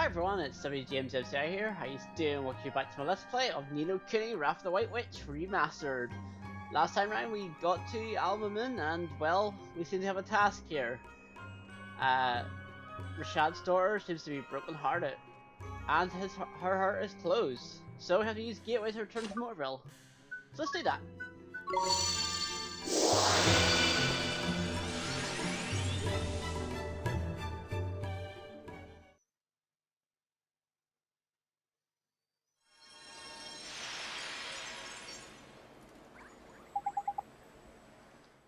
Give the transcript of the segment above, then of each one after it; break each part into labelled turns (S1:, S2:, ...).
S1: everyone, it's James MCI here. How you doing? Welcome you back to my Let's Play of Ni no Kuni Wrath of the White Witch Remastered. Last time round we got to Albumin and, well, we seem to have a task here. Rashad's daughter seems to be broken hearted, and her heart is closed, so we have to use Gateway to return to Motorville. So let's do that.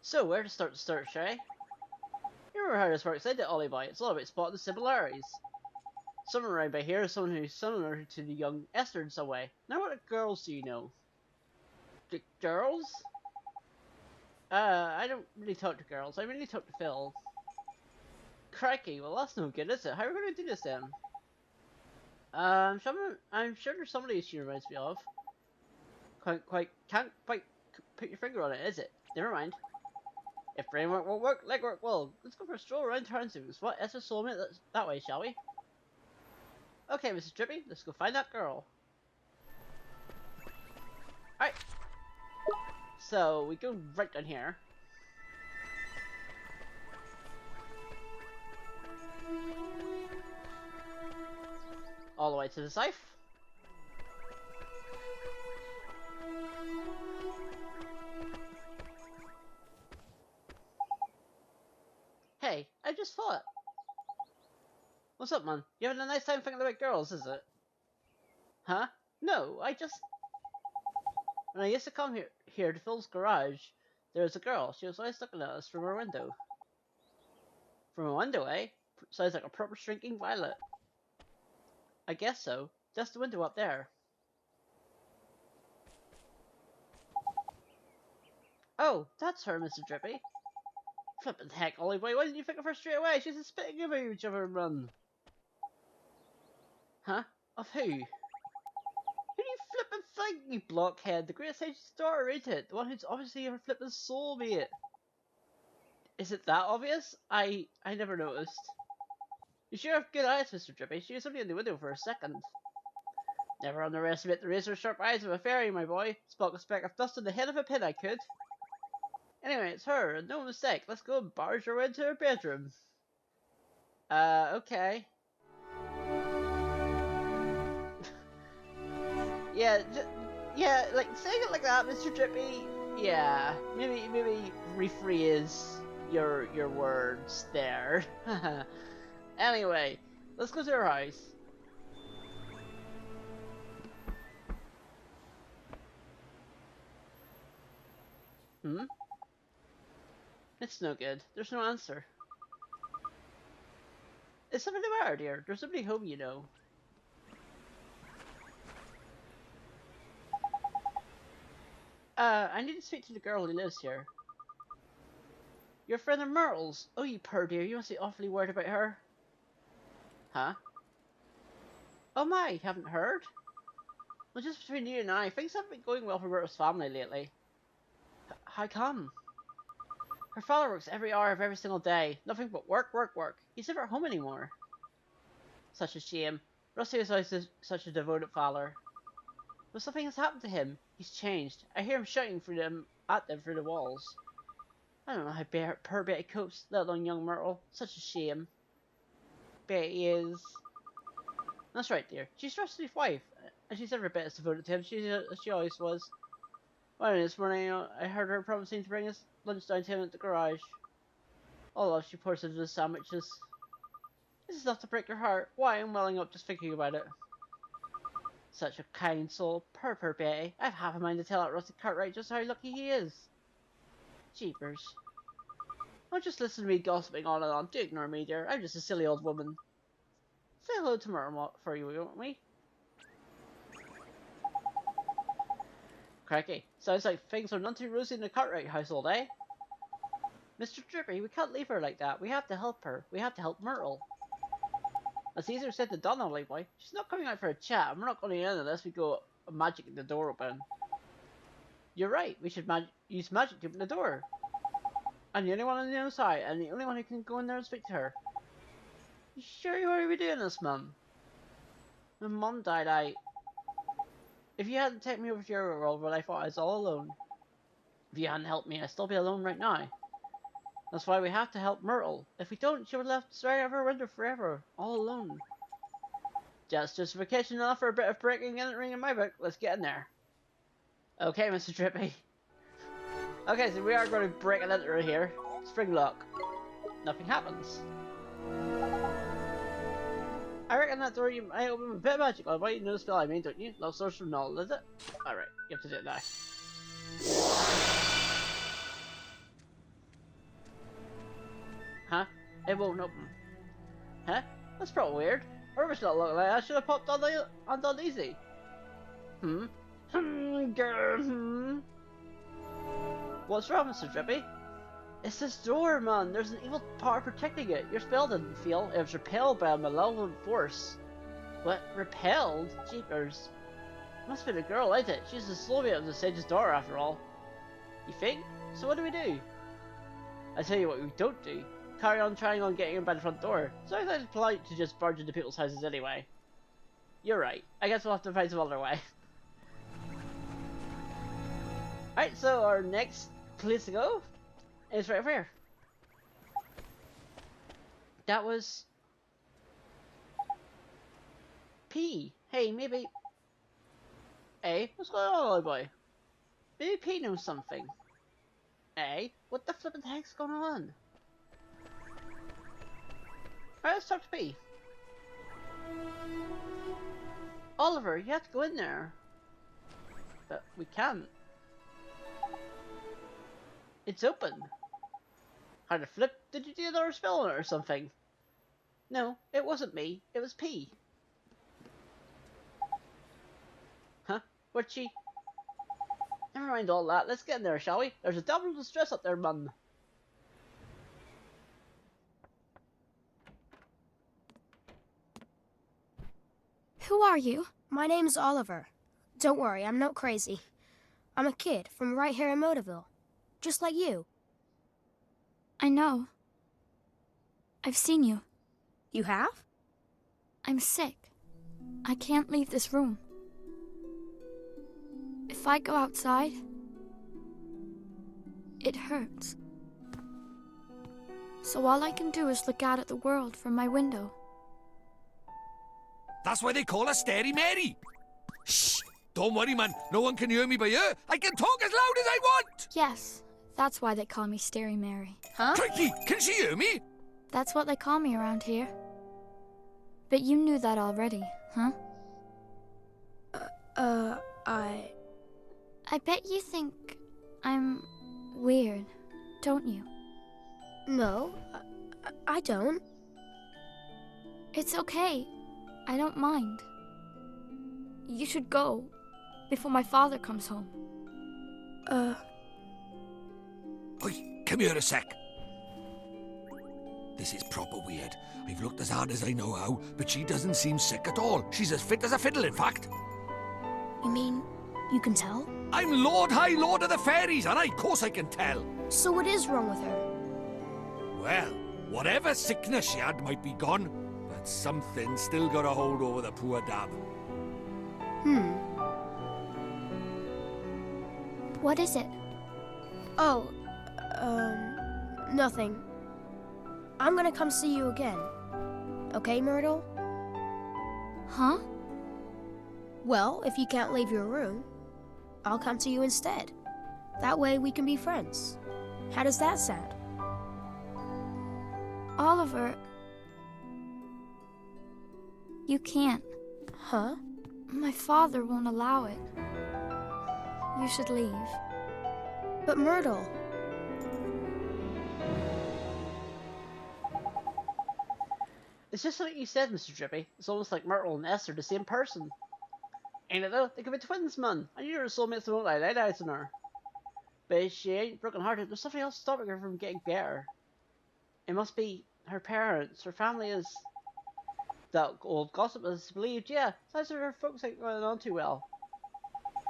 S1: So where to start the search, eh? You remember how this works, I did Ollie Boy. It's all about spotting the similarities. Someone around by here is someone who's similar to the young Esther in some way. Now what girls do you know? The girls? I don't really talk to girls, I really talk to Phil. Crikey, well that's no good, is it? How are we going to do this then? I'm sure there's somebody she reminds me of. Can't quite put your finger on it, is it? Never mind. If brainwork won't work, legwork will. Let's go for a stroll around town soon. What? Esther sold me that way, shall we? Okay, Mrs. Drippy, let's go find that girl. Alright. So, we go right down here. All the way to the safe. Hey, I just thought. What's up, man? You having a nice time thinking about girls, is it? Huh? No, when I used to come here to Phil's garage, there was a girl. She was always looking at us from her window. From a window, eh? Sounds like a proper shrinking violet. I guess so. Just the window up there. Oh, that's her, Mr. Drippy. Flippin' heck, Ollie boy, why didn't you think of her straight away? She's a spitting image of her run. Huh? Of who? Who do you flippin' think, you blockhead? The great sage's daughter, ain't it? The one who's obviously her flippin' soulmate. Is it that obvious? I never noticed. You sure have good eyes, Mr. Drippy. She was only in the window for a second. Never underestimate the razor-sharp eyes of a fairy, my boy. Spot a speck of dust on the head of a pin I could. Anyway, it's her, and no mistake. Let's go and barge her into her bedroom. Okay. yeah, like, saying it like that, Mr. Drippy, yeah, maybe rephrase your words there. Anyway, let's go to her house. Hmm? It's no good. There's no answer. Is something the matter, dear? There's somebody home, you know. I need to speak to the girl who lives here. Your friend of Myrtle's? Oh, you poor dear, you must be awfully worried about her. Huh? Oh my, haven't heard? Well, just between you and I, things haven't been going well for Myrtle's family lately. How come? Her father works every hour of every single day. Nothing but work, work, work. He's never at home anymore. Such a shame. Rusty was always such a devoted father. But something has happened to him. He's changed. I hear him shouting at them through the walls. I don't know how poor Betty copes, let alone young Myrtle. Such a shame. Betty is... That's right, dear. She's Rusty's wife, and she's every bit as devoted to him as she always was. Well, this morning I heard her promising to bring us lunch down to him at the garage. All love she pours into the sandwiches. This is enough to break your heart. Why, I'm welling up just thinking about it. Such a kind soul. Poor Betty. I've half a mind to tell that Rusty Cartwright just how lucky he is. Jeepers. Don't just listen to me gossiping on and on. Do ignore me, dear. I'm just a silly old woman. Say hello to Myrtle for you, won't we? Crikey. Sounds like things are none too rosy in the Cartwright household, eh? Mr. Drippy, we can't leave her like that. We have to help her. We have to help Myrtle. That's easier said than done, Ollie boy. She's not coming out for a chat, and we're not going in unless we go magic the door open. You're right. We should use magic to open the door. I'm the only one on the other side, and the only one who can go in there and speak to her. You sure you want to be doing this, Mum? When Mom died, If you hadn't taken me over to your world where I thought I was all alone, if you hadn't helped me, I'd still be alone right now. That's why we have to help Myrtle. If we don't, she would be left staring out of her window forever, all alone. Just justification enough for a bit of breaking and entering in my book. Let's get in there. Okay, Mr. Drippy. Okay, so we are going to break and enter here. Spring lock. Nothing happens. I reckon that door you might open with a bit of magic. Why you know the spell I mean, don't you? Love source from Null, is it? Alright, you have to do it now. Huh? It won't open. Huh? That's probably weird. Or if it's not looking like I should have popped on done easy. What's wrong, Mr. Drippy? It's this door, man. There's an evil power protecting it. Your spell didn't fail. It was repelled by a malevolent force. What? Repelled? Jeepers. Must be the girl, ain't it? She's the slow bit of the sage's daughter, after all. You think? So what do we do? I tell you what we don't do. Carry on trying on getting in by the front door. So I thought it's polite to just barge into people's houses anyway. You're right. I guess we'll have to find some other way. Alright, so our next place to go is right over here. That was... P. Hey, maybe... Hey, what's going on, little boy? Maybe P knows something. Hey, what the flippin' heck's going on? Alright, let's talk to P. Oliver, you have to go in there. But we can't. It's open. How the flip did you do another spell on it or something? No, it wasn't me. It was P. Huh? What'd she... Never mind all that. Let's get in there, shall we? There's a double distress up there, man.
S2: Who are you? My name's Oliver. Don't worry, I'm not crazy. I'm a kid from right here in Motorville. Just like you.
S3: I know. I've seen you.
S2: You have?
S3: I'm sick. I can't leave this room. If I go outside, it hurts. So all I can do is look out at the world from my window.
S4: That's why they call her Stary Mary. Shh! Don't worry, man. No one can hear me by here. I can talk as loud as I want.
S3: Yes, that's why they call me Stary Mary.
S2: Huh?
S4: Crikey, can she hear me?
S3: That's what they call me around here. But you knew that already, huh? I bet you think I'm weird, don't you?
S2: No, I don't.
S3: It's okay. I don't mind. You should go before my father comes home.
S4: Oi, come here a sec. This is proper weird. I've looked as hard as I know how, but she doesn't seem sick at all. She's as fit as a fiddle, in fact.
S2: You mean you can tell?
S4: I'm Lord High Lord of the Fairies, and of course I can tell.
S2: So what is wrong with her?
S4: Well, whatever sickness she had might be gone, but something's still got a hold over the poor dab.
S3: What is it?
S2: Oh, nothing. I'm gonna come see you again. Okay, Myrtle?
S3: Huh?
S2: Well, if you can't leave your room, I'll come to you instead. That way we can be friends. How does that sound?
S3: Oliver, you can't.
S2: Huh?
S3: My father won't allow it. You should leave.
S2: But Myrtle...
S1: It's just like you said, Mr. Drippy. It's almost like Myrtle and Esther are the same person. Ain't it though? They could be twins, man. I knew her soulmates won't lie eyes on her. But if she ain't broken hearted, there's something else stopping her from getting better. It must be her parents. Her family is... That old gossip is believed, yeah. Sounds like her folks ain't going on too well.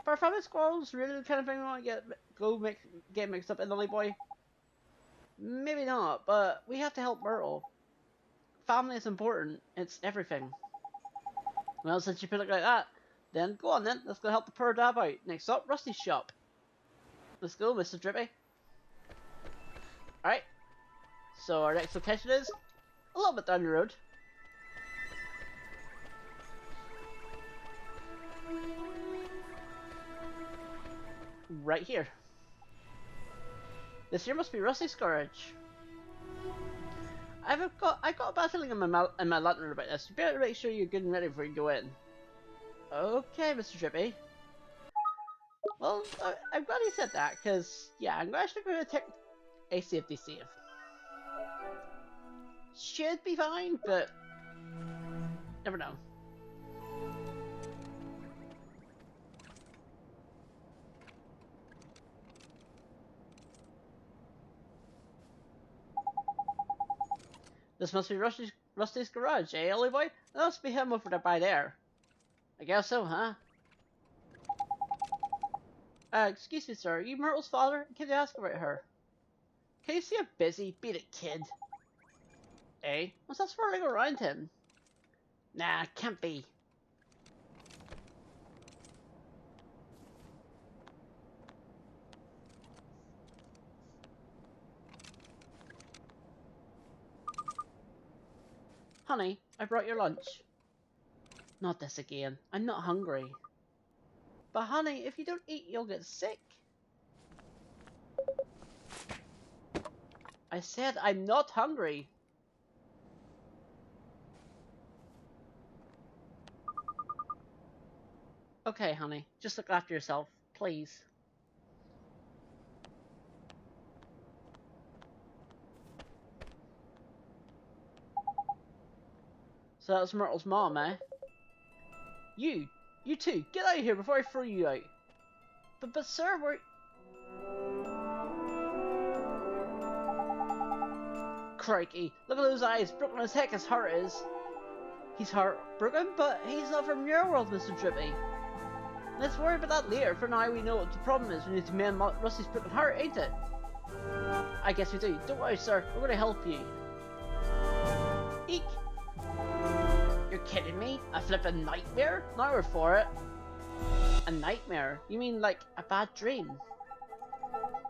S1: But our family squirrels really the kind of thing we want to get mixed up in, Lily boy? Maybe not, but we have to help Myrtle. Family is important. It's everything. Well, since you put it like that, then go on then. Let's go help the poor dab out. Next up, Rusty's shop. Let's go, Mr. Drippy. Alright. So our next location is a little bit down the road. Right here. This here must be Rusty's garage. I got a bad feeling in my lantern about this. You better make sure you're good and ready before you go in. Okay, Mr. Drippy. Well, I'm glad you said that, because, yeah, I'm actually going to take a safety save. Should be fine, but never know. This must be Rusty's garage, eh, Ollie boy? That must be him over there by there. I guess so, huh? Excuse me, sir. Are you Myrtle's father? Can you ask about her? Can you see her busy? Beat it, kid. Eh? What's that swirling around him? Nah, can't be. Honey, I brought your lunch. Not this again. I'm not hungry. But honey, if you don't eat, you'll get sick. I said I'm not hungry. Okay, honey. Just look after yourself, please. So that's Myrtle's mom, eh? You two, get out of here before I throw you out. But sir, we're... Crikey, look at those eyes, broken as heck his heart is. He's heartbroken, but he's not from your world, Mr. Drippy. Let's worry about that later. For now, we know what the problem is. We need to mend Rusty's broken heart, ain't it? I guess we do. Don't worry, sir. We're going to help you. Eek! You're kidding me? A flippin' nightmare? Now we're for it. A nightmare? You mean like a bad dream?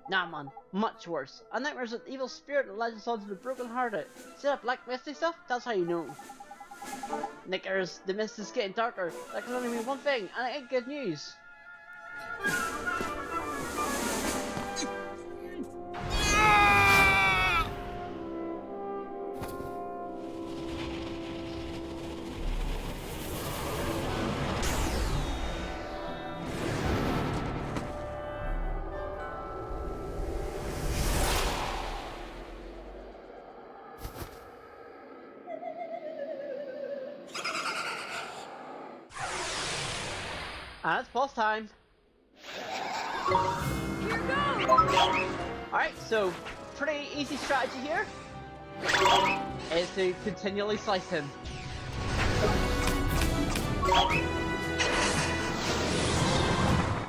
S1: Nah, man. Much worse. A nightmare's an evil spirit that latches onto the broken-hearted. See that black misty stuff? That's how you know. Knickers, the mist is getting darker. That can only mean one thing, and it ain't good news. And it's boss time. Alright, so pretty easy strategy here is to continually slice him.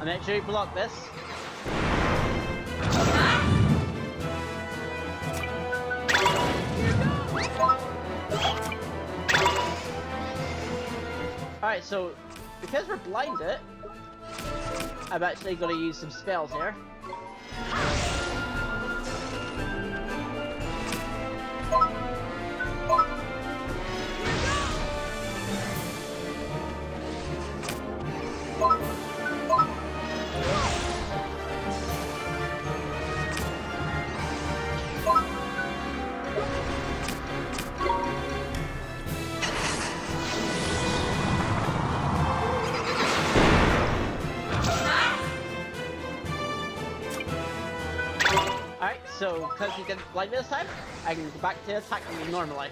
S1: And make sure you block this. Alright, so because we're blinded, I'm actually going to use some spells here. So, because he didn't blind me this time, I can go back to attacking him normally.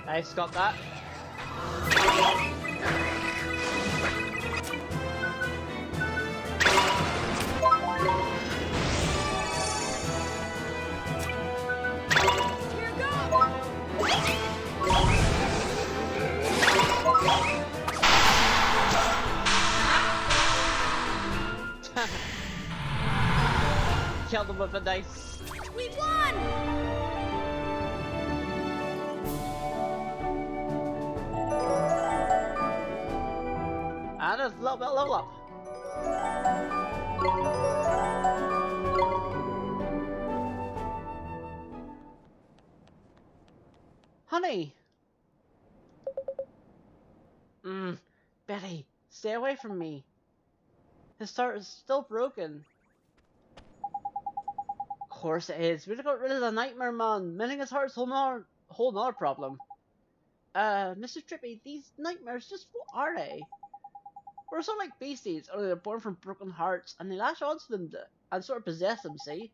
S1: Nice, got that. killed him with a dice.
S3: We won!
S1: And a little bit level up. Honey! Betty, stay away from me. His heart is still broken. Of course it is. We got rid of the nightmare man. Mending his heart's whole nother problem. Mr. Trippy, these nightmares, just what are they? We're sort of like beasties, only they're born from broken hearts, and they lash onto them and sort of possess them, see?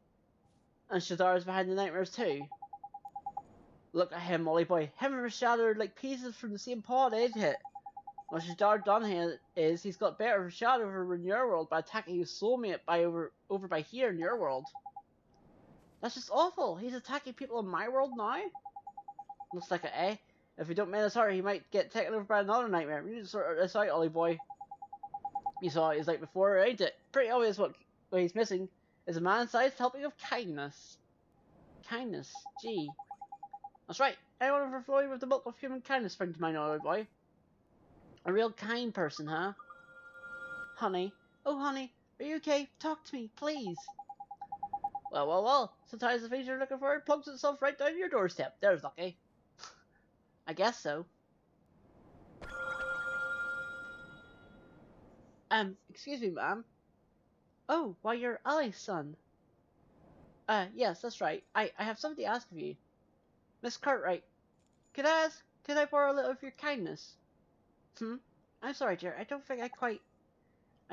S1: And Shadara's behind the nightmares too. Look at him, Molly boy. Him and Rashad like pieces from the same pod, ain't it? What Shadar done here is he's got better Rashad over in your world by attacking his soulmate over by here in your world. That's just awful. He's attacking people in my world now? Looks like it, eh? If we don't mend his heart, he might get taken over by another nightmare. We need to sort this out, Ollie boy. You saw what he's like before, ain't it? Pretty obvious what he's missing is a man-sized helping of kindness. Kindness, gee. That's right. Anyone overflowing with the milk of human kindness spring to mind, Ollie boy? A real kind person, huh? Honey. Oh, honey. Are you okay? Talk to me, please. Well. Sometimes the things you're looking for plugs itself right down your doorstep. There's lucky. I guess so. Excuse me, ma'am. Oh, why, you're Ali's son. Yes, that's right. I have something to ask of you. Miss Cartwright, could I borrow a little of your kindness? I'm sorry, dear. I don't think I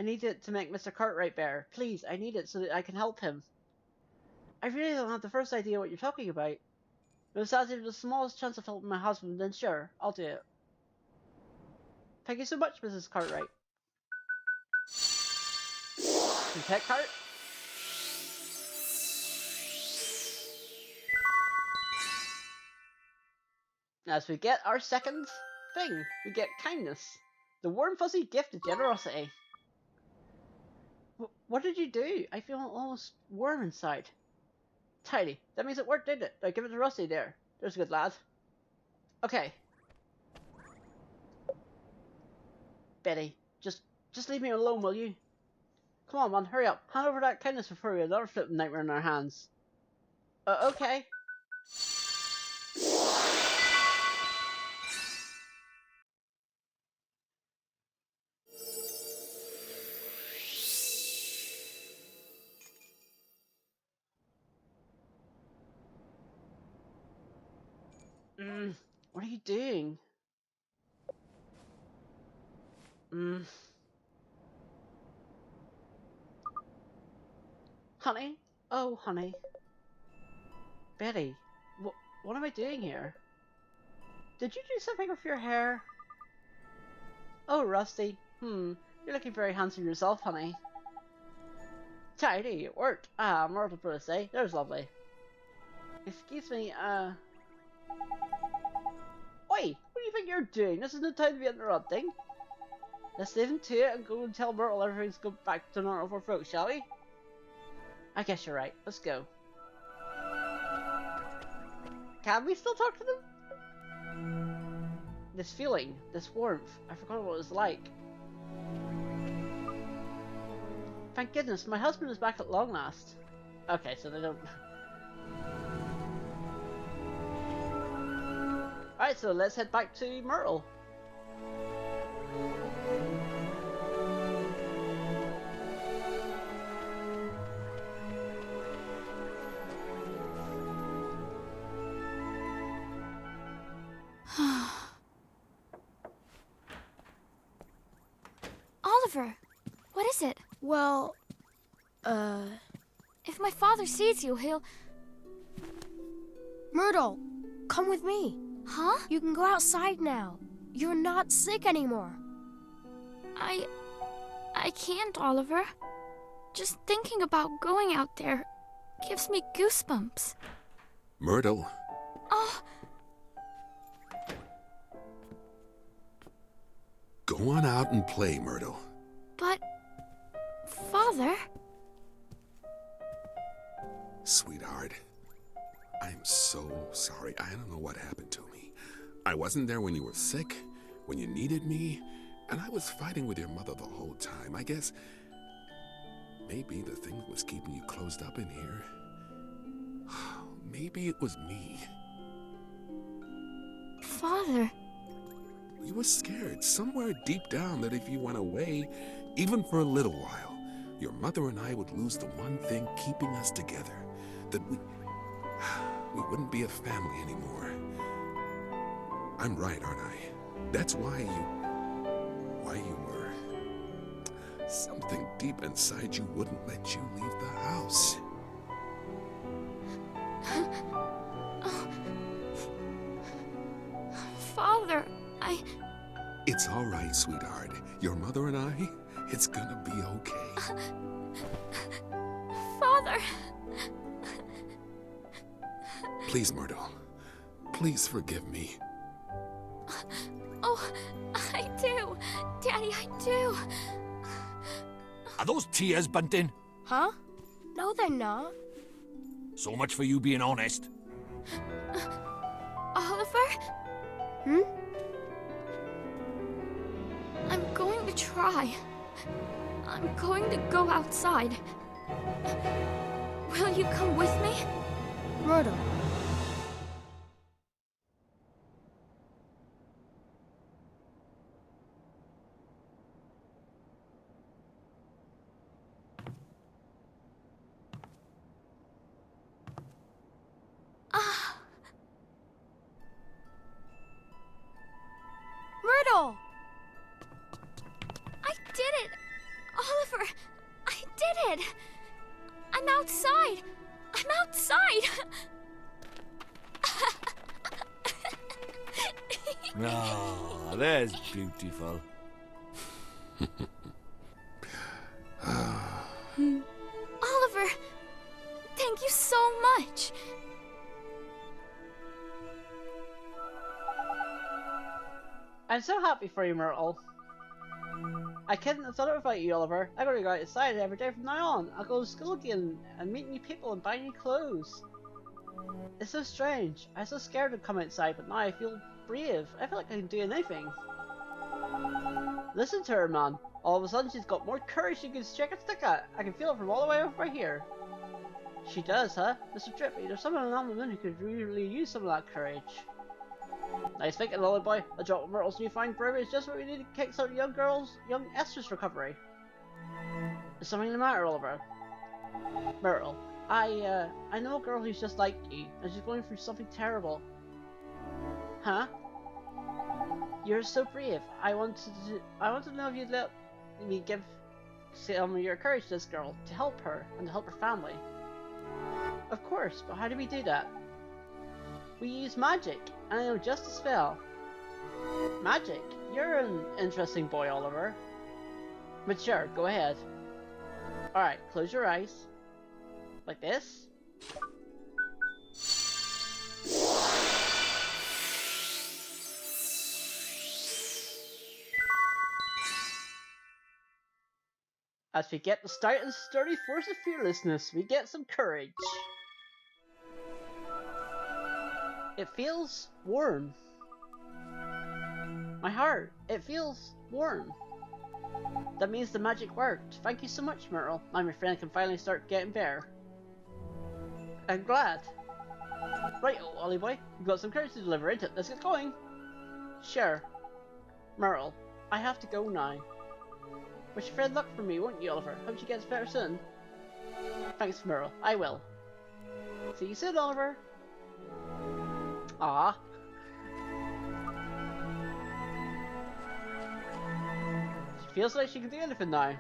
S1: need it to make Mr. Cartwright better. Please, I need it so that I can help him. I really don't have the first idea what you're talking about. But if that's even the smallest chance of helping my husband, then sure, I'll do it. Thank you so much, Mrs. Cartwright. Some pet cart? As we get our second thing, we get kindness. The warm fuzzy gift of generosity. What did you do? I feel almost warm inside. Tidy. That means it worked, didn't it? Now give it to Rusty there. There's a good lad. Okay. Betty, just leave me alone, will you? Come on, man, hurry up. Hand over that kindness before we have another flipping nightmare in our hands. Okay. What are you doing? Honey? Oh, honey. Betty, what am I doing here? Did you do something with your hair? Oh, Rusty. You're looking very handsome yourself, honey. Tidy, it worked. More to say. There's lovely. Excuse me, Oi! What do you think you're doing? This is no time to be interrupting. Let's leave him to it and go and tell Myrtle everything's going back to normal for folks, shall we? I guess you're right. Let's go. Can we still talk to them? This feeling, this warmth, I forgot what it was like. Thank goodness, my husband is back at long last. Okay, so they don't... Alright, so let's head back to Myrtle.
S3: Oliver, what is it?
S2: Well,
S3: If my father sees you, he'll...
S2: Myrtle, come with me.
S3: Huh?
S2: You can go outside now. You're not sick anymore.
S3: I can't, Oliver. Just thinking about going out there gives me goosebumps.
S4: Myrtle.
S3: Oh,
S4: Go on out and play, Myrtle.
S3: but... Father?
S5: Sweetheart, I'm so sorry. I don't know what happened to me. I wasn't there when you were sick, when you needed me, and I was fighting with your mother the whole time. I guess maybe the thing that was keeping you closed up in here, maybe it was me.
S3: Father.
S5: You were scared somewhere deep down that if you went away, even for a little while, your mother and I would lose the one thing keeping us together. That we wouldn't be a family anymore. I'm right, aren't I? That's why you were. Something deep inside you wouldn't let you leave the house.
S3: Father,
S5: It's all right, sweetheart. Your mother and I, it's gonna be okay.
S3: Father.
S5: Please, Myrtle. Please forgive me.
S3: Oh, I do. Daddy, I do.
S4: Are those tears, Bunting?
S2: Huh? No, they're not.
S4: So much for you being honest.
S3: Oliver?
S2: Hmm?
S3: I'm going to try. I'm going to go outside. Will you come with me?
S2: Myrtle. Myrtle!
S3: I did it! Oliver, I did it! I'm outside! I'm outside!
S4: Ah, that's beautiful.
S3: Oliver, thank you so much.
S1: I'm so happy for you, Myrtle. I couldn't have thought about you, Oliver. I'm gonna go outside every day from now on. I'll go to school again and meet new people and buy new clothes. It's so strange. I was so scared to come outside, but now I feel brave. I feel like I can do anything. Listen to her, man. All of a sudden, she's got more courage than you can shake a stick at. I can feel it from all the way over here. She does, huh? Mr. Drippy, there's someone on the moon who could really use some of that courage. Nice thinking, Lolly Boy. A drop of Myrtle's newfound bravery is just what we need to kickstart young Esther's recovery. Is something the matter, Oliver? Myrtle, I know a girl who's just like you, and she's going through something terrible. Huh? You're so brave. I want to know if you'd let me give some of your courage to this girl to help her and to help her family. Of course, but how do we do that? We use magic, and I know just a spell. Magic? You're an interesting boy, Oliver. But sure, go ahead. Alright, close your eyes. Like this. As we get the stout and sturdy force of fearlessness, we get some courage. It feels warm. My heart, it feels warm. That means the magic worked. Thank you so much, Myrtle. Now my friend can finally start getting better. I'm glad. Right, Ollie boy, you've got some courage to deliver, ain't it? Let's get going. Sure. Myrtle, I have to go now. Wish your friend luck for me, won't you, Oliver? Hope she gets better soon. Thanks, Myrtle. I will. See you soon, Oliver. Ah. She feels like she can do anything now.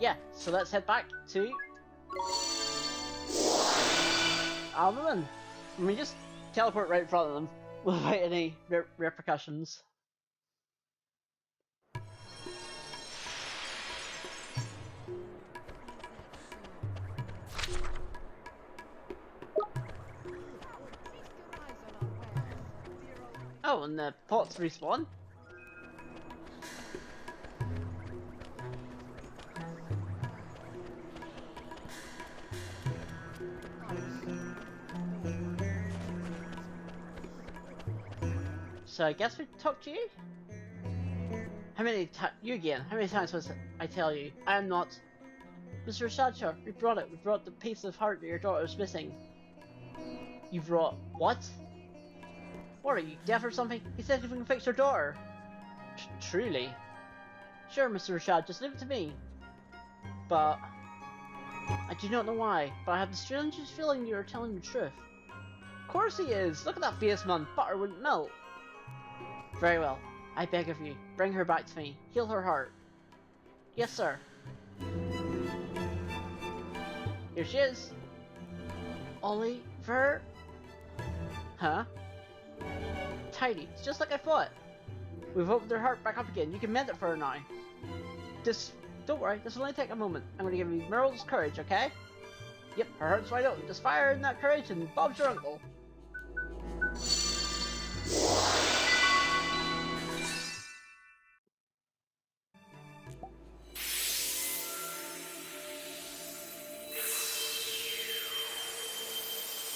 S1: Yeah, so let's head back to Alderman. And we just teleport right in front of them without any repercussions. Oh, and the pots respawn. So I guess we talk to you? You again, how many times must I tell you? I am not... Mr. Rashad, we brought it. We brought the piece of heart that your daughter was missing. You brought... what? What, are you deaf or something? He said if we can fix your daughter. Truly? Sure, Mr. Rashad, just leave it to me. But... I do not know why, but I have the strangest feeling you are telling the truth. Of course he is! Look at that face, man! Butter wouldn't melt! Very well. I beg of you, bring her back to me. Heal her heart. Yes, sir. Here she is. Oliver? Huh? Tidy. It's just like I thought. We've opened her heart back up again. You can mend it for her now. Don't worry, this will only take a moment. I'm going to give you Merle's courage, okay? Yep, her heart's wide open. Just fire in that courage and Bob's your uncle.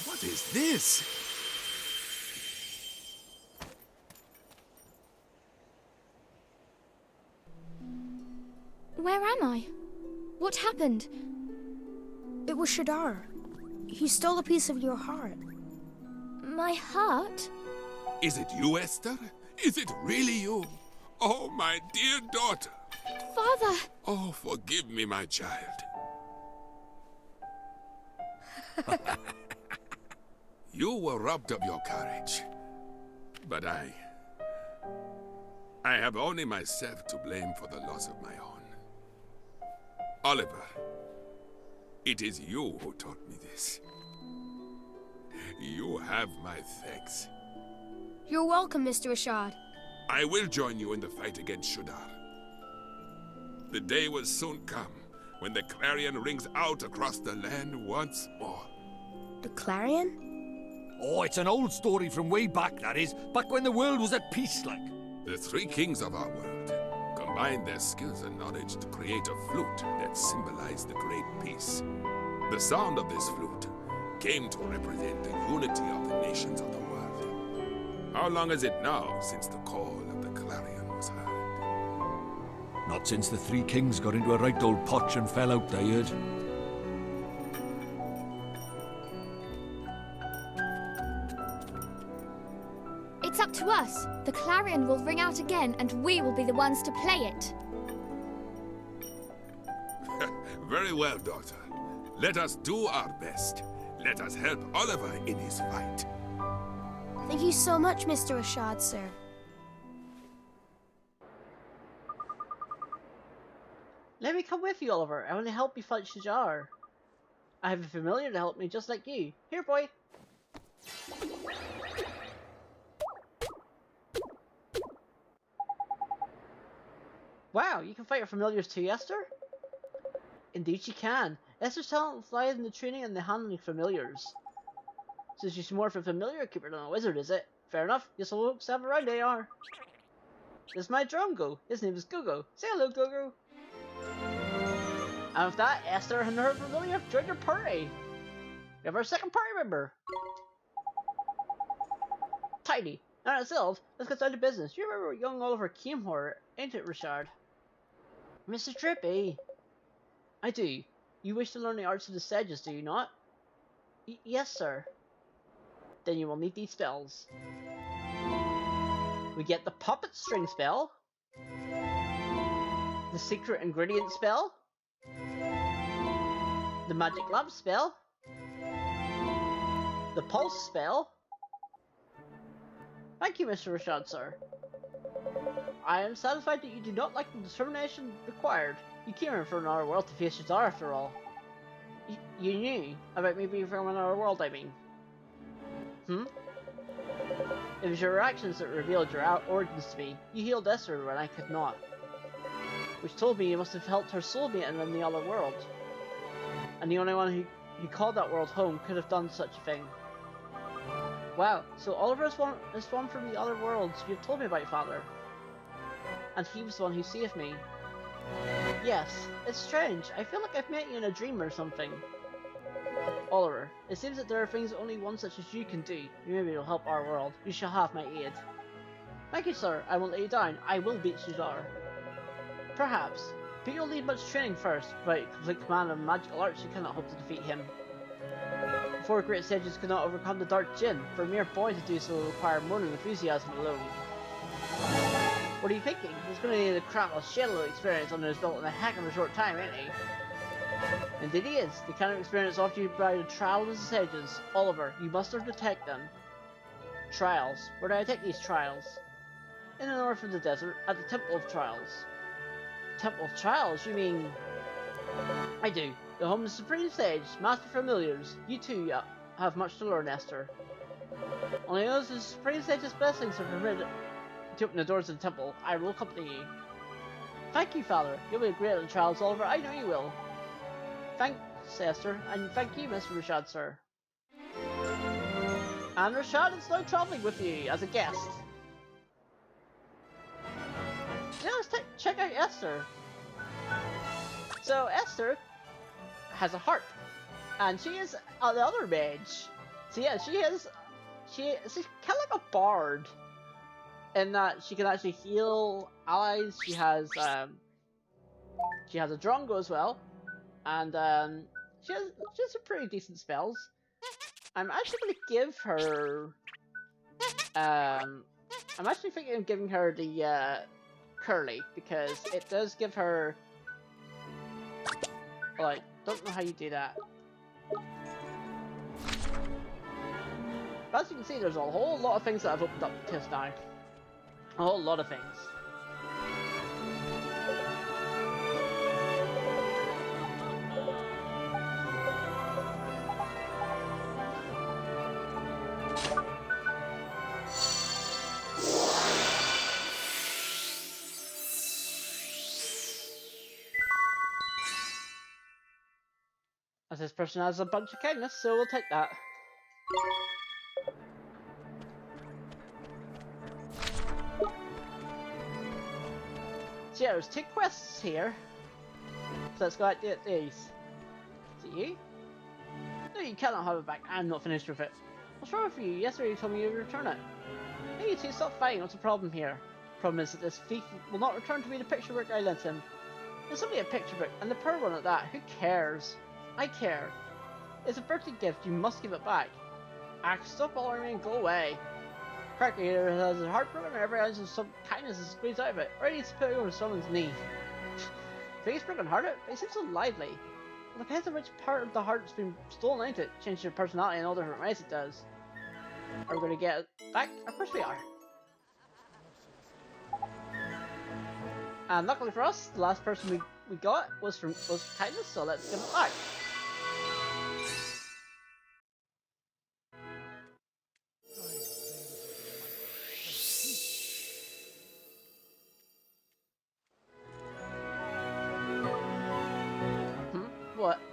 S5: What is this?
S3: Where am I? What happened?
S2: It was Shadar. He stole a piece of your heart.
S3: My heart?
S5: Is it you, Esther? Is it really you? Oh, my dear daughter.
S3: Father!
S5: Oh, forgive me, my child. You were robbed of your courage. But I have only myself to blame for the loss of my own. Oliver, it is you who taught me this. You have my thanks.
S2: You're welcome, Mr. Rashad.
S5: I will join you in the fight against Shudar. The day will soon come when the clarion rings out across the land once more.
S2: The clarion?
S4: Oh, it's an old story from way back, that is. Back when the world was at peace, like.
S5: The three kings of our world combined their skills and knowledge to create a flute that symbolized the great peace. The sound of this flute came to represent the unity of the nations of the world. How long is it now since the call of the clarion was heard?
S4: Not since the three kings got into a right old potch and fell out, I heard.
S3: It's up to us. The clarion will ring out again, and we will be the ones to play it.
S5: Very well, daughter. Let us do our best. Let us help Oliver in his fight.
S2: Thank you so much, Mr. Rashad, sir.
S1: Let me come with you, Oliver. I want to help you fight Shajar. I have a familiar to help me just like you. Here, boy. Wow, you can fight your familiars too, Esther? Indeed she can. Esther's talent lies in the training and the handling of familiars. So she's more of a familiar keeper than a wizard, is it? Fair enough. Yes, hello, folks have around they are. This is my Drongo. His name is Gogo. Say hello, Gogo. And with that, Esther and her familiar have joined your party. We have our second party member. Tidy. Now itself, let's get down to business. You remember what young Oliver came for, ain't it, Richard? Mr. Drippy. I do. You wish to learn the arts of the Sedges, do you not? Yes, sir. Then you will need these spells. We get the puppet string spell, the secret ingredient spell, the magic lamp spell, the pulse spell. Thank you, Mr. Rashad, sir. I am satisfied that you do not lack the determination required. You came here from another world to face Shadar after all. You knew about me being from another world, I mean. It was your reactions that revealed your origins to me. You healed Esther when I could not. Which told me you must have helped her soulmate in the other world. And the only one who called that world home could have done such a thing. Wow, so Oliver is one from the other worlds you've told me about, Father. And he was the one who saved me. Yes, it's strange. I feel like I've met you in a dream or something. Oliver, it seems that there are things only one such as you can do. Maybe it'll help our world. You shall have my aid. Thank you, sir. I won't let you down. I will beat Shuzar. Perhaps. But you'll need much training first. Without complete command of magical arts, you cannot hope to defeat him. The four great sages could not overcome the Dark Djinn. For a mere boy to do so will require more than enthusiasm alone. What are you thinking? He's going to need a crap of shitload experience under his belt in a heck of a short time, ain't he? Indeed he is. The kind of experience offered you by the trials of the sages. Oliver, you must undertake them. Trials. Where do I take these trials? In the north of the desert, at the Temple of Trials. Temple of Trials? You mean... I do. The home of the Supreme Sage, Master Familiars. You too have much to learn, Esther. Only those the Supreme Sage's blessings are permitted to open the doors of the temple. I will accompany you. Thank you, Father. You'll be great at the trials, Oliver. I know you will. Thanks, Esther, and thank you, Mr. Rashad, sir. And Rashad is now traveling with you as a guest. Yeah, let's check out Esther. So Esther has a harp, and she is the other mage. So yeah, she's kind of like a bard, in that she can actually heal allies. She has a drongo as well, and she has some pretty decent spells. I'm actually going to give her. I'm actually thinking of giving her the curly, because it does give her. Like, don't know how you do that. But as you can see, there's a whole lot of things that I've opened up just now. A whole lot of things. As this person has a bunch of kindness, so we'll take that. So yeah, there's 2 quests here. So let's go out to these. Is it you? No, you cannot have it back. I'm not finished with it. What's wrong with you? Yesterday you told me you would return it. Hey, you two, stop fighting. What's the problem here? The problem is that this thief will not return to me the picture book I lent him. It's only a picture book, and the poor one at that. Who cares? I care. It's a birthday gift. You must give it back. Ah, stop bothering me and go away. Cracker here has a heart broken, and every ounce of some kindness is squeezed out of it. Or he needs to put it over someone's knee. Think he's broken hearted? But he seems so lively. It depends on which part of the heart's been stolen, ain't it? Changes your personality in all different ways, it does. Are we going to get it back? Of course we are. And luckily for us, the last person we got was kindness, so let's give it back.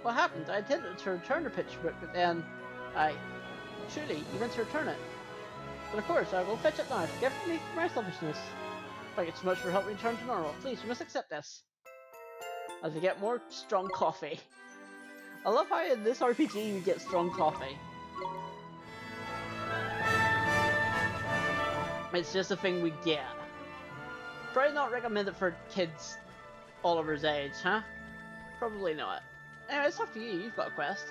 S1: What happened? I intended to return the picture book, but then truly, you went to return it. But of course, I will fetch it now. Forgive me for my selfishness. Thank you so much for helping me return to normal. Please, you must accept this. As we get more strong coffee. I love how in this RPG you get strong coffee. It's just a thing we get. Probably not recommended for kids Oliver's age, huh? Probably not. Anyway, it's up to you. You've got a quest.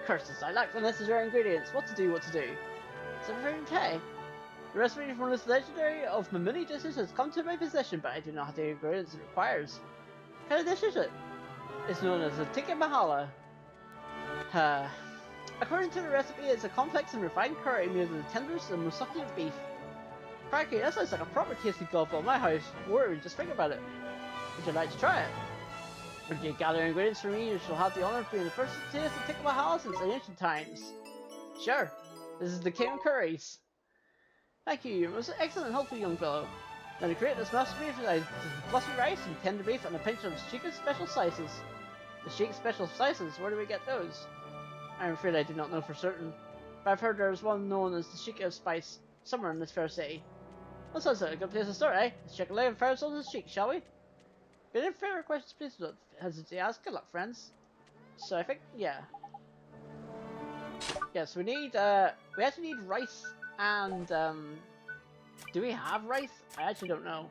S1: Curses, I lack the necessary ingredients. What to do, what to do. Is everything okay? The recipe for this legendary of my many dishes has come to my possession, but I do not have the ingredients it requires. What kind of dish is it? It's known as a tikka mahala. According to the recipe, it's a complex and refined curry made of the tenderest and most succulent beef. Cracky, that sounds like a proper tasty gobble at my house. Word, just think about it. Would you like to try it? When you gather ingredients for me, you shall have the honor of being the first to taste the tikka mahala since ancient times. Sure, this is the king of curries. Thank you, you're most excellent and helpful young fellow. Now to create this masterpiece, I fluffy rice and tender beef and a pinch of Sheikah's special slices. The Sheik's special slices, where do we get those? I'm afraid I do not know for certain, but I've heard there is one known as the Sheikah spice somewhere in this fair city. That sounds like a good place to start, eh? Let's check a leg of fair souls of Sheik, shall we? If you have further questions, please don't hesitate to ask. Good luck, friends. So I think, yeah. Yes, we actually need rice and Do we have rice? I actually don't know.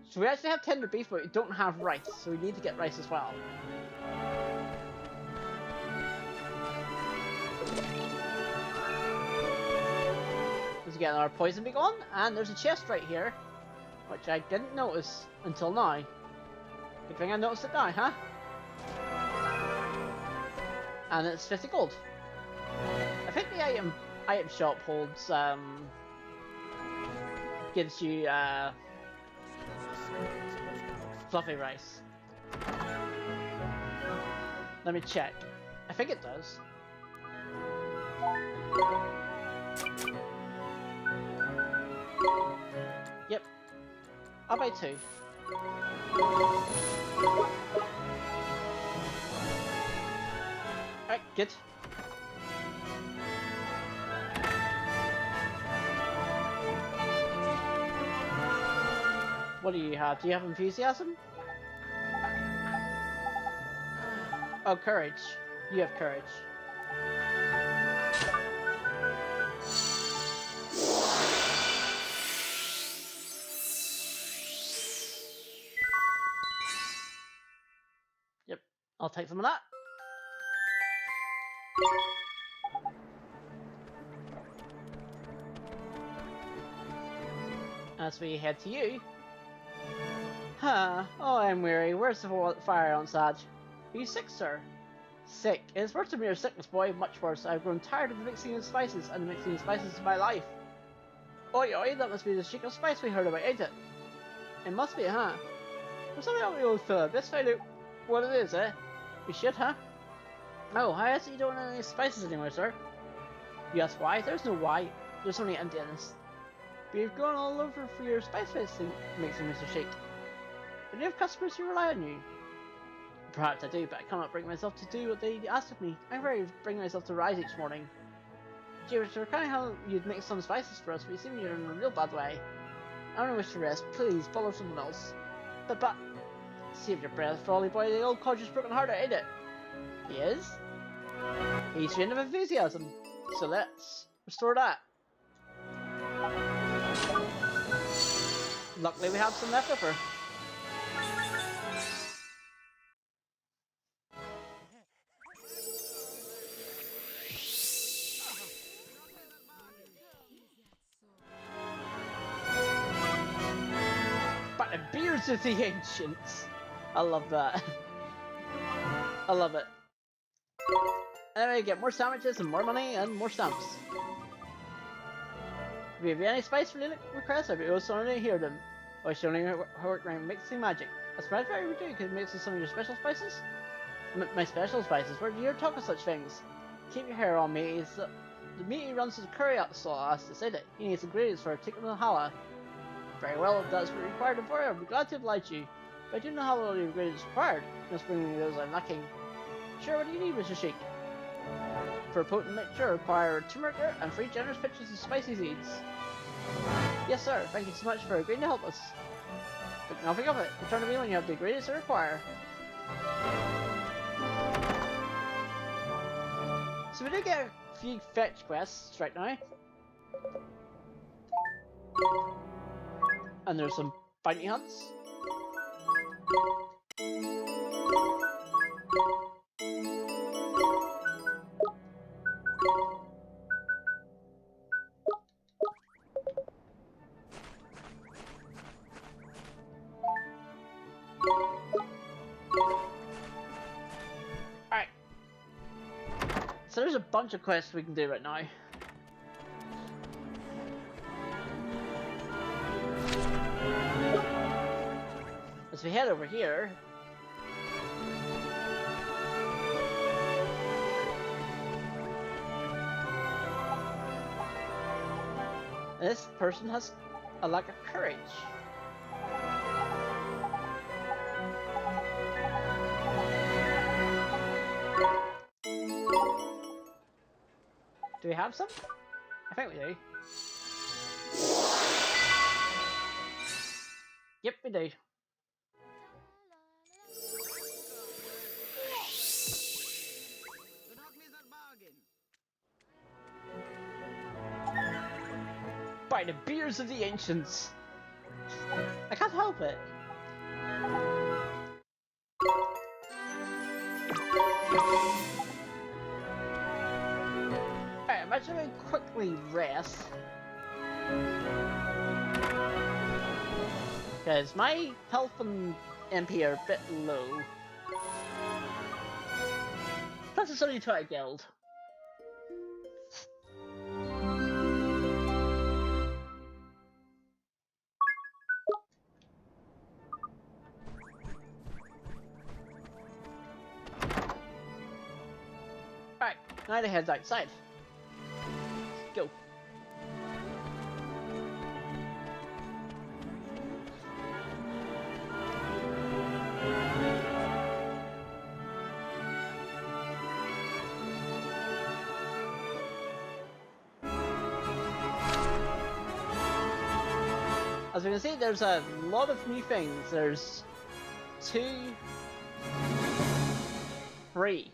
S1: So we actually have tender beef, but we don't have rice, so we need to get rice as well. Let's get our poison beak on, and there's a chest right here, which I didn't notice until now. Good thing I noticed it now, huh? And it's 50 gold. I think the item shop holds gives you fluffy rice. Let me check. I think it does. Yep. I'll buy 2. Alright, good. What do you have? Do you have enthusiasm? Oh, courage. You have courage. Yep, I'll take some of that. As we head to you. Huh. Oh, I'm weary. Where's the fire on Saj? Are you sick, sir? Sick? It's worse than mere sickness, boy. Much worse. I've grown tired of the mixing of spices, and the mixing of spices is my life. Oi, oi, that must be the sheik of spice we heard about, ain't it? It must be, huh? There's something about the old fella. Let's find out what it is, eh? We should, huh? Oh, how is it you don't have any spices anymore, sir? You ask why? There's no why. There's only emptiness. But you've gone all over for your spice mixing, Mr. Sheik. Do you have customers who rely on you? Perhaps I do, but I cannot bring myself to do what they ask of me. I rarely bring myself to rise each morning. Gee, it was kind of how you'd make some spices for us, but you seem you're in a real bad way. I don't wish to rest. Please, follow someone else. But, save your breath, Frolly boy. The old codger's broken hearted, ain't it? He is? He's drained of enthusiasm. So let's restore that. Luckily, we have some left over. But the beards of the ancients. I love that. I love it. And then we get more sandwiches and more money and more stamps. If you have any spice related requests, I'll be also only hear them. Or should only work around mixing magic. A spread very we do because it mixes some of your special spices. My special spices? Where do you hear talk of such things? Keep your hair on me. The meat runs to the curry out so I asked to say that. He needs ingredients for a tikka masala. Very well, if that's what required for you, I'll be glad to oblige you. But I do know how all the ingredients required. You must bring me those I'm lacking. Sure, what do you need, Mr. Sheik? For a potent mixture, require turmeric and 3 generous pitchers of spicy seeds. Yes, sir. Thank you so much for agreeing to help us. But nothing of it. Return to me when you have the ingredients I require. So we did get a few fetch quests right now. And there's some bounty hunts. Alright. So there's a bunch of quests we can do right now. As we head over here, this person has a lack of courage. Do we have some? I think we do. Yep, we do. by the beers of the ancients. I can't help it. Alright, I'm actually going to quickly rest. Because my health and MP are a bit low. Plus it's only to a guild. Alright, now to head outside. Let's go. As we can see, there's a lot of new things. There's 2, 3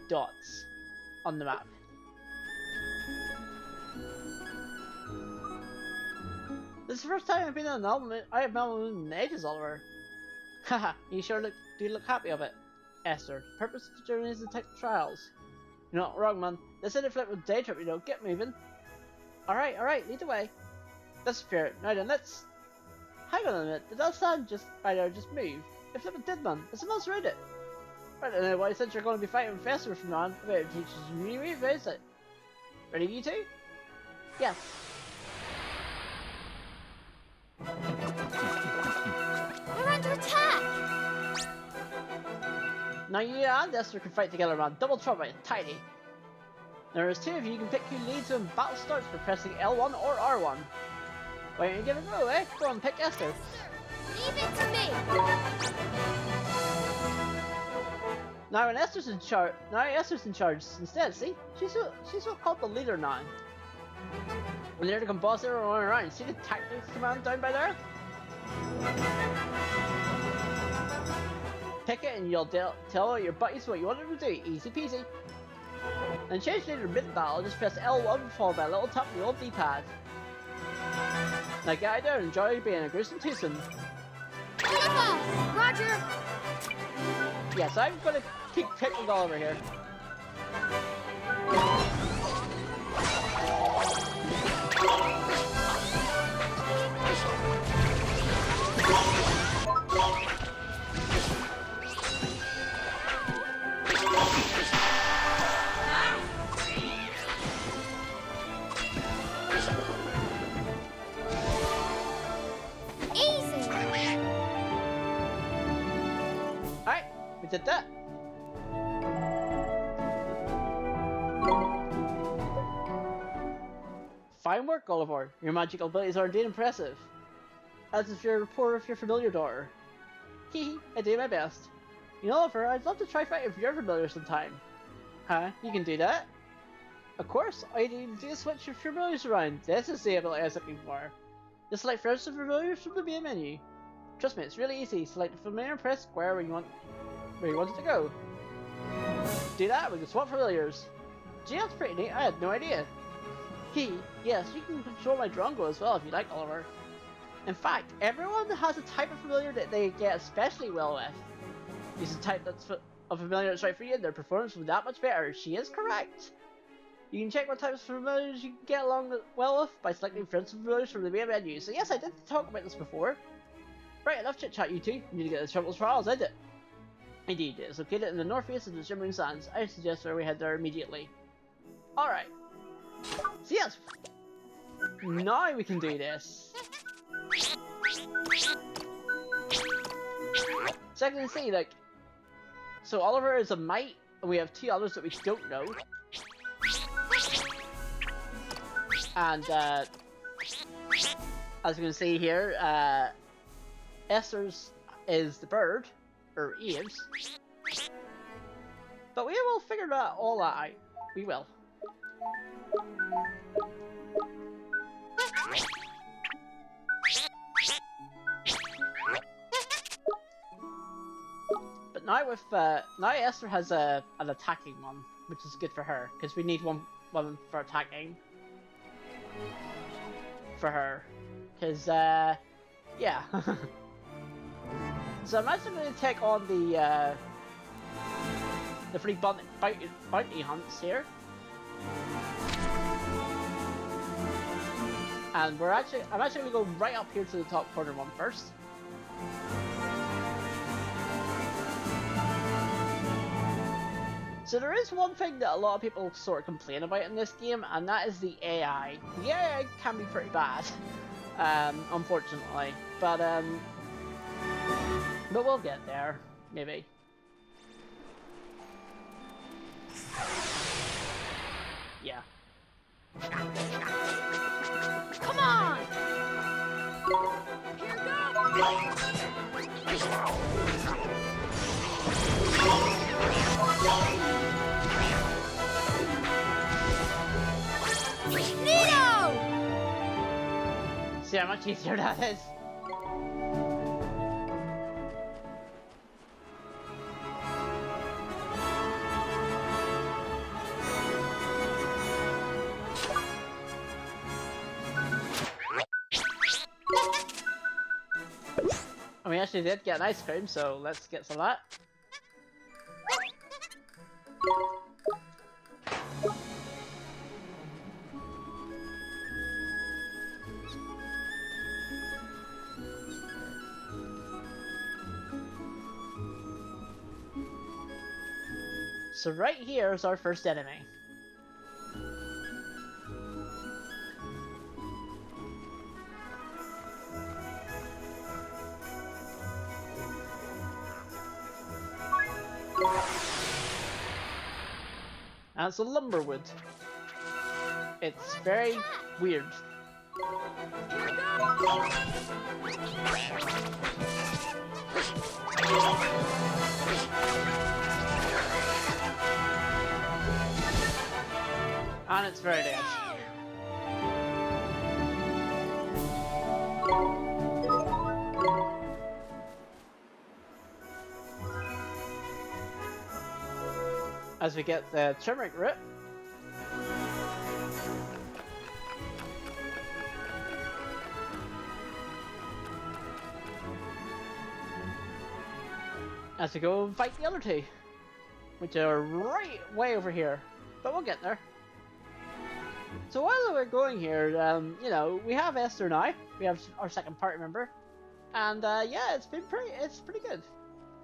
S1: dots on the map. This is the first time I've been on an album. I have album in ages, Oliver. Haha, you sure do look happy of it, Esther. The purpose of the journey is to take the trials. You're not wrong, man. This ain't a flip with day trip, you know. Get moving. Alright, lead the way. That's the spirit. Now then, let's... Hang on a minute. Did that sound just right there just move? If it did, man. There's someone else around it. Right then, why since you're going to be fighting with Esther from now on, I better teach you some new moves, is it? Ready, you two? Yes.
S3: We're under attack!
S1: Now you and Esther can fight together, man. Double trouble, tiny. There's 2 of you. You can pick who leads when battle starts for pressing L1 or R1. Why don't you give it a go, eh? Go on, pick Esther.
S3: Leave it to me!
S1: Now when Esther's in charge, instead, see? She's what called the leader now. When they're to boss everyone around, see the tactics command down by there? Pick it and you'll tell your buddies what you want them to do, easy peasy. And change leader mid-battle, just press L1 followed by a little tap on the old D-pad. Now get out there and enjoy being a gruesome twosome.
S3: Roger!
S1: Yes, I'm gonna keep picking Oliver here. Alright, we did that. Fine work, Oliver. Your magical abilities are indeed impressive. As is your rapport with your familiar daughter. Hehe, I do my best. You know, Oliver, I'd love to try fighting with your familiar sometime. Huh? You can do that? Of course, all you need to do is switch your familiars around. This is the ability I was looking for. Just select friends and familiars from the main menu. Trust me, it's really easy. Select the familiar and press square where you want it to go. Do that, we can swap familiars. Gee, that's pretty neat. I had no idea. Yes, you can control my Drongo as well if you like, Oliver. In fact, everyone has a type of familiar that they get especially well with. Use a type that's of familiar that's right for you and their performance will be that much better. She is correct. You can check what types of familiars you can get along well with by selecting friends and familiars from the main menu. So yes, I did talk about this before. Right, enough chit chat, you two. You need to get the Troubles Trials, isn't it? Indeed, it's located in the northeast of the Shimmering Sands. I suggest we head there immediately. Alright. So yes, now we can do this. So I can see, like, so Oliver is a mite, and we have 2 others that we don't know. And, as you can see here, Esther's is the bird, or Eves. But we will figure that all out. We will. But now with now Esther has an attacking one, which is good for her because we need one for attacking. for her. Because, yeah. So I'm actually going to take on the free bounty hunts here. And I'm actually going to go right up here to the top corner one first. So there is one thing that a lot of people sort of complain about in this game, and that is the AI. The AI can be pretty bad, unfortunately. But we'll get there, maybe. Yeah.
S2: Come on! Nito!
S1: See how much easier that is? We actually did get an ice cream, so let's get some of that. So right here is our first enemy. And it's a lumberwood. It's very weird. And it's very dead. As we get the turmeric root. As we go and fight the other two, which are right way over here, but we'll get there. So while we're going here, you know, we have Esther now. We have our second party member, and yeah, it's pretty good.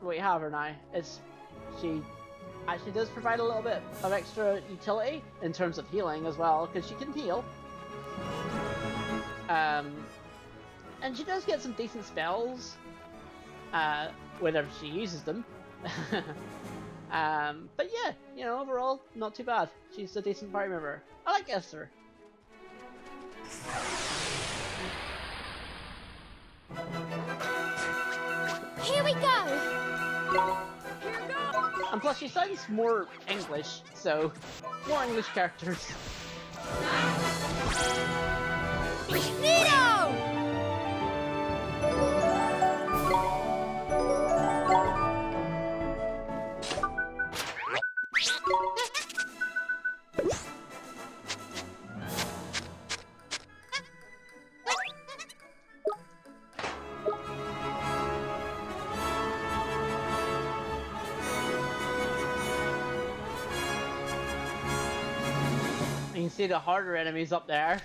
S1: We have her now. She actually does provide a little bit of extra utility in terms of healing as well, because she can heal. And she does get some decent spells, whenever she uses them. But yeah, you know, overall, not too bad. She's a decent party member. I like Esther.
S2: Here we go!
S1: And plus, she sounds more English, so more English characters.
S2: Nito!
S1: You can see the harder enemies up there.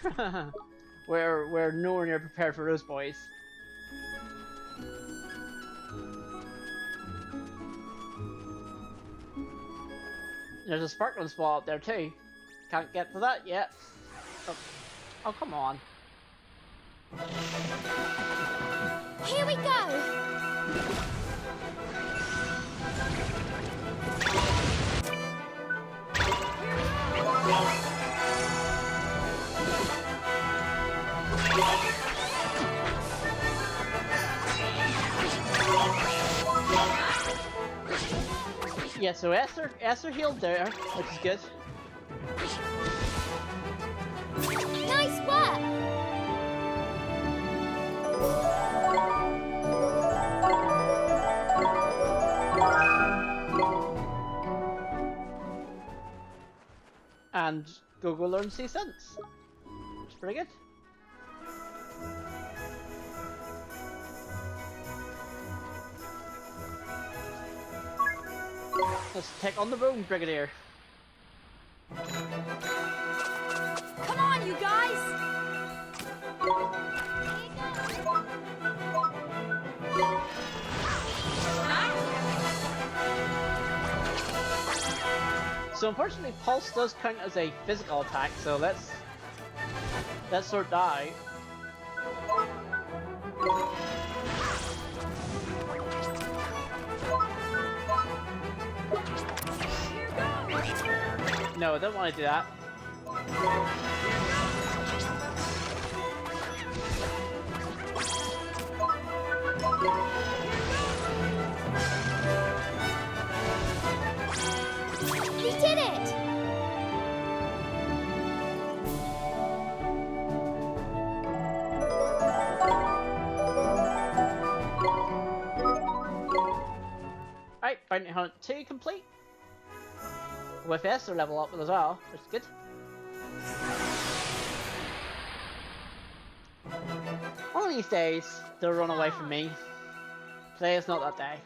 S1: We're nowhere near prepared for those boys. There's a sparkling spot up there too. Can't get to that yet. Oh come on.
S2: Here we go!
S1: Yeah, so Esther healed there, which is good.
S2: Nice work!
S1: And go learn C sense. It's pretty good. Let's take on the room, Brigadier.
S3: Come on, you guys!
S1: So unfortunately, Pulse does count as a physical attack, so let's sort that out. No, I don't want to do that.
S3: We did it!
S1: Alright, Bounty Hunt 2 complete. With Esther level up as well, which is good. One of these days, they'll run away from me. Today's not that day.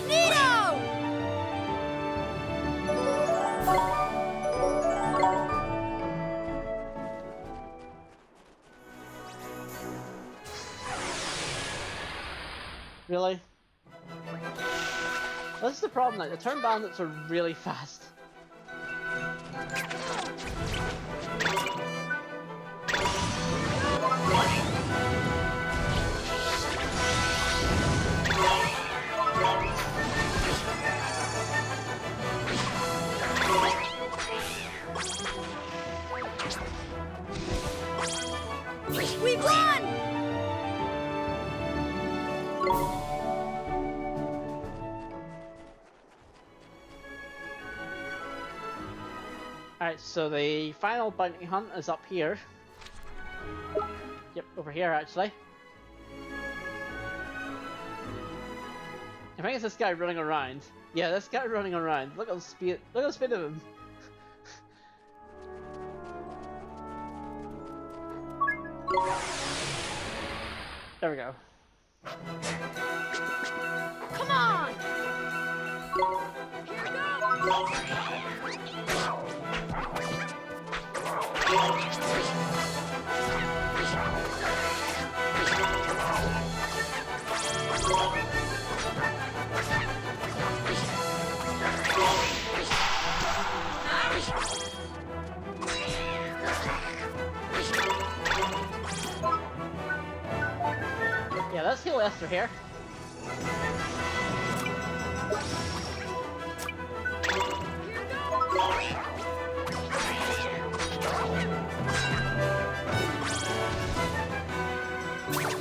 S3: Nito!
S1: Really? This is the problem, like, the turn bandits are really fast.
S3: We won!
S1: Alright, so the final bounty hunt is up here. Yep, over here actually. I think it's this guy running around. Yeah, this guy running around. Look at the speed. Look at the speed of him. There we go.
S3: Come on!
S1: Yeah, let's heal Esther here.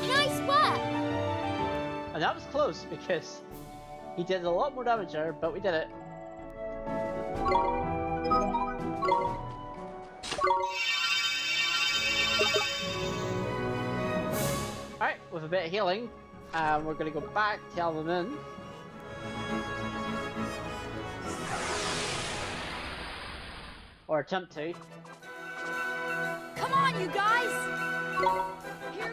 S3: Nice work!
S1: And that was close because he did a lot more damage there, but we did it. Alright, with a bit of healing, we're going to go back, tell them in. Or attempt to.
S3: Come on, you guys! Here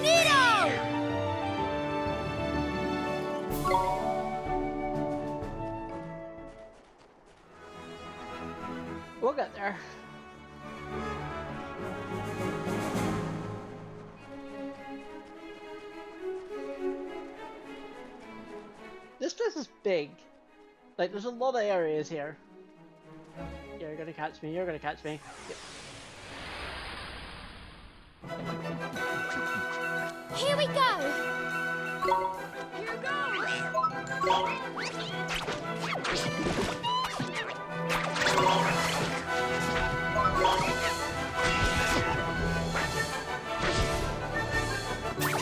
S3: Nito!
S1: We'll get there. This place is big. Like, there's a lot of areas here. You're gonna catch me, you're gonna catch me. Yep.
S3: Here we go! Here goes!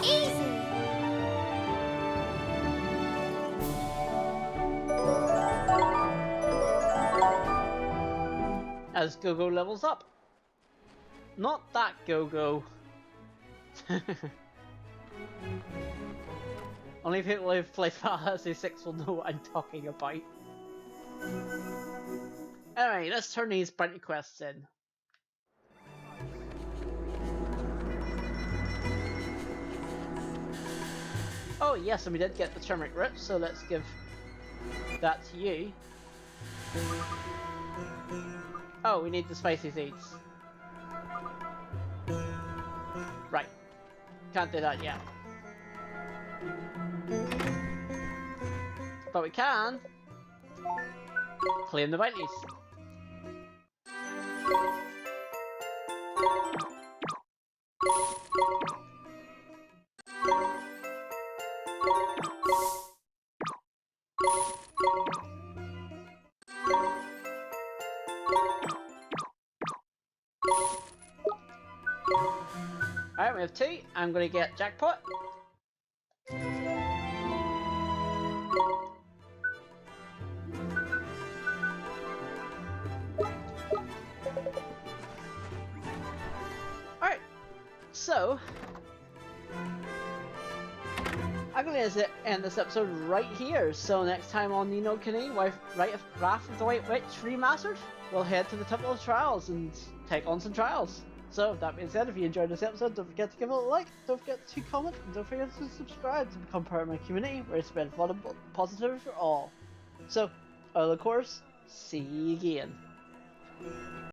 S3: Easy!
S1: As Go-Go levels up. Not that Go-Go. Only people who've played Final Fantasy 6 will know what I'm talking about. Anyway, let's turn these bounty quests in. Oh yes, and we did get the turmeric root, so let's give that to you. Oh, we need the spicy seeds. Right. Can't do that yet. But we can claim the bounties. Alright, we have 2. I'm gonna get jackpot. Alright, so I'm gonna end this episode right here. So next time on Ni no Kuni, Wrath of the White Witch Remastered, we'll head to the Temple of Trials and take on some trials. So that being said, if you enjoyed this episode, don't forget to give it a like, don't forget to comment, and don't forget to subscribe to become part of my community where I spread fun and positivity for all. So, I'll of course see you again.